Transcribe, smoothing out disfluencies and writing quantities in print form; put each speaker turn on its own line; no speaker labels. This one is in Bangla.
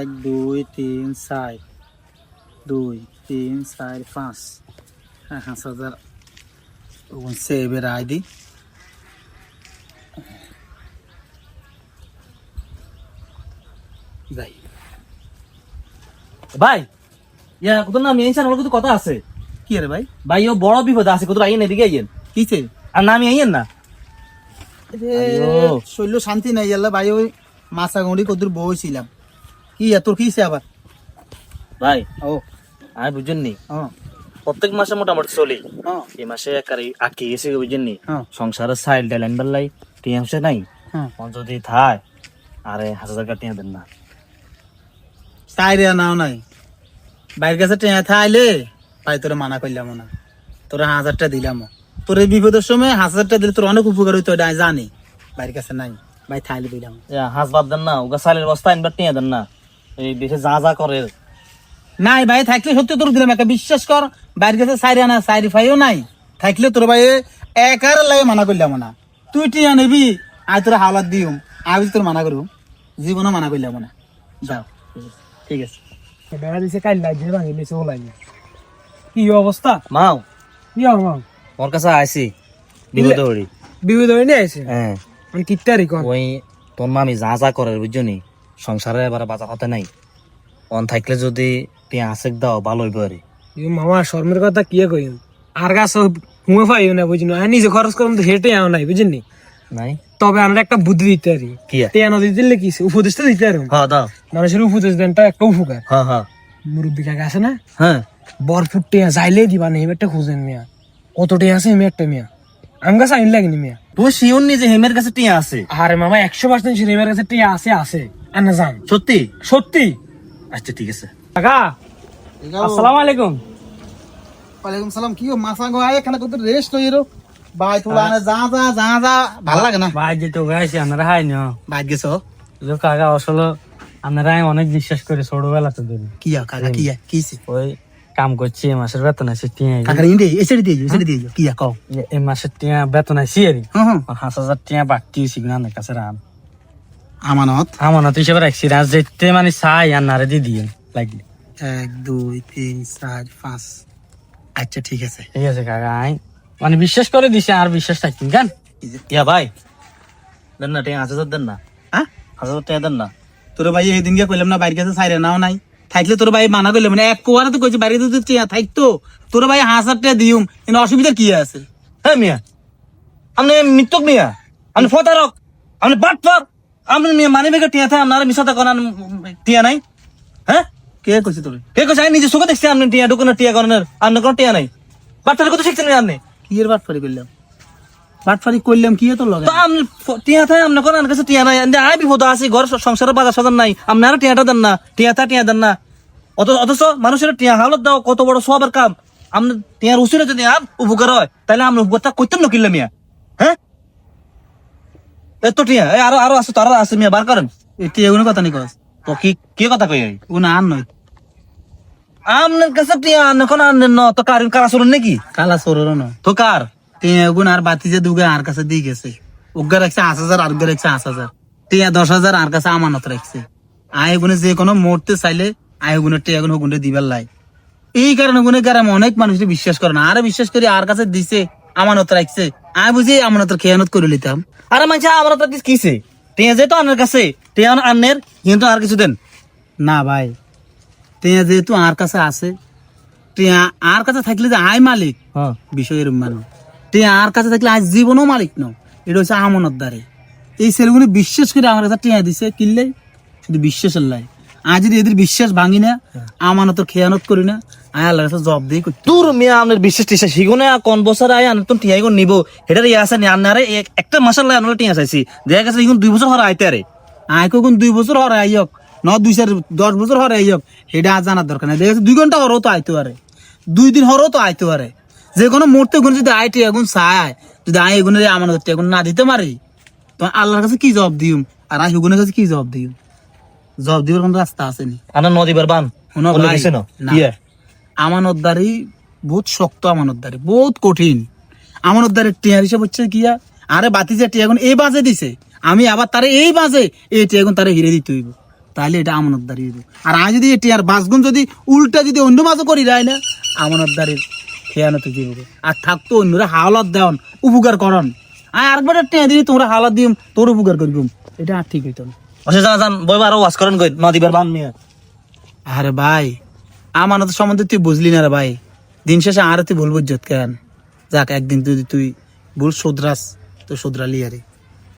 1 2 3 4 2 3 4 5 5,000 সেভের আইডি যাই
ভাই ইয়া কত না মেনশন হলো কিছু কথা আছে
কি রে ভাই
ভাই ও বড় বিপদ আছে কত আইন এদিকে আইয়েন
কিছে
আর না আমি আইয়েন না
শৈল শান্তি নাই আল্লাহ ভাই ওই মাছা গুঁড়ি কদুর বইছিলাম কি তোর কিছে আবার
ভাই
ও
আমি বুঝছেন নি
হ্যাঁ
প্রত্যেক মাসে মোটামুটি চলি
হ্যাঁ
এই মাসে একারি আটকে গেছে বুঝছেন নি
হ্যাঁ
সংসারের সাইল ডাইলাইন বেলাই টিএমসে নাই
হ্যাঁ
যদি থায় আরে 1,000 টাকা টিয়া দেন না
তাইরে নাও নাই বাইরের কাছে টেয়া থাইলে ভাই তোরা মানা করলাম না তোরা 1,000টা দিলাম তোর এই বিপদের সময় 1,000টা দিলে তোর অনেক উপকার হইতো এটা আমি জানি বাইরের কাছে নাই ভাই থাইলে দিলাম
হাঁস বাদ দেন না ওগা সাইলের বস্তা আনবার টিয়া দেন না এই দেশে যা যা করে
নাই ভাই থাকলে সত্যি তোর দিলাম একটা বিশ্বাস কর বাইরের কাছে সাইরে আনা সাইরি ফাইও নাই থাকলে তোর ভাই একার লাগে মানা করলাম না তুই টিয়া নিবি আই তোর হাওলাত দিও আমি তোর মানা করব জীবনও মানা করলাম না যাও ঠিক আছে
বেড়া দিছে কাল লাগিয়ে ভাঙি নিচে ওলাই কি অবস্থা
মাও
কি হবে
ওর কাছে আইছি বিপদে পড়ি
বিবিধ হয়ে নিয়ে আসে
হ্যাঁ
মানে কিত্তারি কোন
ওই তোর মামি যা যা করে বুঝছো নি সংসারে এবার বাজার হতে নাই অন থাকলে যদি তুই আসেক দাও ভালো হইব আরে
মামা শর্মের কথা কি কইম আর গাছ হুঁয়ে পাইও না বুঝিনি আমি নিজে খরচ করুন তো হেঁটে আও নাই বুঝিনি
নাই
তবে আমরা একটা বুদ্ধি দিতে পারি
কি
টেয়া নদী দিলে কি উপদেশটা দিতে পারি
হ্যাঁ দাও
মানুষের উপদেশ দেনটা একটা উপকার
হ্যাঁ হ্যাঁ
মুরব্বী কাকা আছে না
হ্যাঁ
বরফুট টেয়া যাইলে দিবা না একটা খুঁজেন মিয়া কত টেয়া আছে এমনি একটা মিয়া আমি কাছে আইন লাগেনি মিয়া
তুই শিওর নি যে হেমের কাছে টিয়া আছে
আরে মামা 100% সিনেমার কাছে টেয়া আছে আনা যান
সত্যি
সত্যি
আচ্ছা ঠিক আছে
কাকা আসসালামু আলাইকুম
ওয়ালাইকুম সালাম কি মাসা গো আয় এখানে কত রেস্ট হইরো ভাই তোলা না যা ভালো লাগে না
ভাই যে তো গাইছি আপনারা হাই না
ভাই গেছো
কাকা আসলে আপনারা অনেক বিশ্বাস করে ছোটবেলাতে ধরে
কি কাকা কি কিছে
ওই কাম করছি এই মাসের বেতন আছে
কাকা ইন্ডে এসে দিয়ে কি কও
এই মাসের টিয়া বেতন আছে আর
হুম
5,000 টিয়া বাকি সিগনালের কাছে রাম
আমানত
হিসেবে রাখছি রাজ যেতে মানে চাই আর নারে দিয়ে দিয়ে লাগলে
1 2 3 4 5 আচ্ছা ঠিক আছে
ঠিক আছে কাকা আই মানে বিশ্বাস করে দিছে আর বিশ্বাস থাকতেন কেন
ইয়া ভাই দেন না টিয়া 1,000 দেন না
হ্যাঁ
1,000 টাকা দেন না
তোর ভাই এই দিনকে কইলাম না বাইরের কাছে সাইরে নাও নাই থাকলে তোর ভাই মানা করলে মানে এক কোয়ারে তো কইছে বাইরে যদি থাকতো তোর ভাই 1,000 টাকা দিউম কিন্তু অসুবিধা কি আছে
হ্যাঁ মিয়া আপনি মৃত্যুক মিয়া আপনি ফতারক আপনি বাটপার আপনি মিয়া মানি বেগে টিয়া থাকে আপনারা মিশাতে করান টিয়া নাই হ্যাঁ
কে কইছে তোর
কে কইছে আমি নিজে চোখে দেখছি আপনি টিয়া দোকানে টিয়া করানোর আপনার কোনো টিয়া নাই বাটপার কত শিখছেন আপনি
কি এর বাটফারি করলাম কি তোর লগে
তো আপনি টিয়া থাকে আপনার কোনো কাছে টিয়া নাই আই বিপদ আছে ঘর সংসারের বাজার সাজার নাই আপনারা টিয়াটা দেন না টিয়া দেন না অথচ মানুষের টিয়া হালত দাও কত বড় সবার কাম আপনি টিয়ার উচিত যদি উপকার হয় তাহলে আপনি উপকারটা করতেন না কিনলে মিয়া হ্যাঁ এত টিয়া আরো আছে তো আরো আছে মিয়া বার করেন
এটি এগুলো কথা নি কস
তো কি কথা কই
ও না আর নয়
আপনার কাছে টিয়া এখন আনেন না তো কারা শুনুন নাকি
কালা সরর না
তো কার
টিয়া এগুন আর বাতি যে দুগে আর কাছে দিয়ে গেছে উগ্গা রাখছে 5,000 আর উগ্গা রাখছে 5,000 টিয়া 10,000 আর কাছে আমানত রাখছে আয় গুনে যে কোনো মরতে চাইলে আয় গুনে টিয়া গুনে গুনে দিবার লাই এই কারণে গুনে গ্রামে অনেক মানুষ বিশ্বাস করে না আর বিশ্বাস করি আর কাছে দিছে আমানত রাখছে আয় বুঝি আমানতের খেয়ানত করে লিতাম
আরে মানছে আমার তো কিছে টিয়া যেহেতু আপনার কাছে টিয়া আনের কিন্তু আর কিছু দেন
না ভাই টিয়া যেহেতু আর কাছে আছে টিয়া আর কাছে থাকলে যে আয় মালিক
হ্যাঁ
বিষয়ের মানুষ টিয়া আর কাছে থাকলে আজ জীবনও মালিক ন এটা হচ্ছে আমানত দ্বারে এই ছেলেগুলো বিশ্বাস করে আমার কাছে টিয়া দিছে কিনলে শুধু বিশ্বাসের লাই আজ যদি এদের বিশ্বাস ভাঙি না আমানত খেয়ানত করি না আয় আল্লাহর কাছে জব দিয়ে করতে
দূর মিয়া আপনার বিশেষ টিসা শিগুনে কোন বছর আয় আনতো টিয়া গুণ নিব এটার ইয়ে আছে নি আনারে একটা মাসের লাই আনলে টিয়া চাইছি দেখা গেছে এখন 2 বছর হরে আইতে আরে
আয় কখন 2 বছর হরে আইয়ক 10 বছর হরে আইয়ক এটা আজ জানার দরকার নাই দেখা যাচ্ছে 2 ঘন্টা হরেও তো আইতে পারে 2 দিন হরেও তো আইতে পারে যে কোনো মুহূর্তে গুণ যদি আইটি এখন চায় যদি আয় এগুনের আমানত এখন না দিতে পারি তো আল্লাহর কাছে কি জবাব দিউম আর আয় হুগুনের কাছে কি জবাব দিউম জবাব দিবার কোন রাস্তা আছে নি
আনা নদী বারবান
কোনো
বলে
ভাই
গেছে না
না।
ইয়ে
আমানতদারি বহুত শক্ত আমানতদারি বহুত কঠিন আমানতদারি টিয়ার হিসাব হচ্ছে কিয়া আরে বাতি যে টিয়া এখন এই বাজে দিছে আমি আবার তারে এই বাজে এই টিয়া এখন তারে হিরে দিতে হইব তাহলে এটা আমানতদারি হইব। আর আমি যদি এটি আর বাসগুন যদি উল্টা যদি অন্য মাছও করি যায় না, আমানতদারির খেয়ানতে দিব। আর থাকতো অন্যরা হাওলাত দেওয়ান, উপকার করন, আমি আরেকবার টেয়া দিই তোমরা হাওলাত দিম, তোর উপকার করবো, এটা আর ঠিক হইতো না।
অসে জানা যান বইবা আরো ওয়াশ করেন কই নদীবার বান নিয়ে।
আরে ভাই আমানত সম্বন্ধে তুই বুঝলি না রে ভাই, দিন শেষে আর তুই বলবো ইজ্জত কেন। যাক একদিন তুই ভুল শুধরাস তো শুধরালি আরে।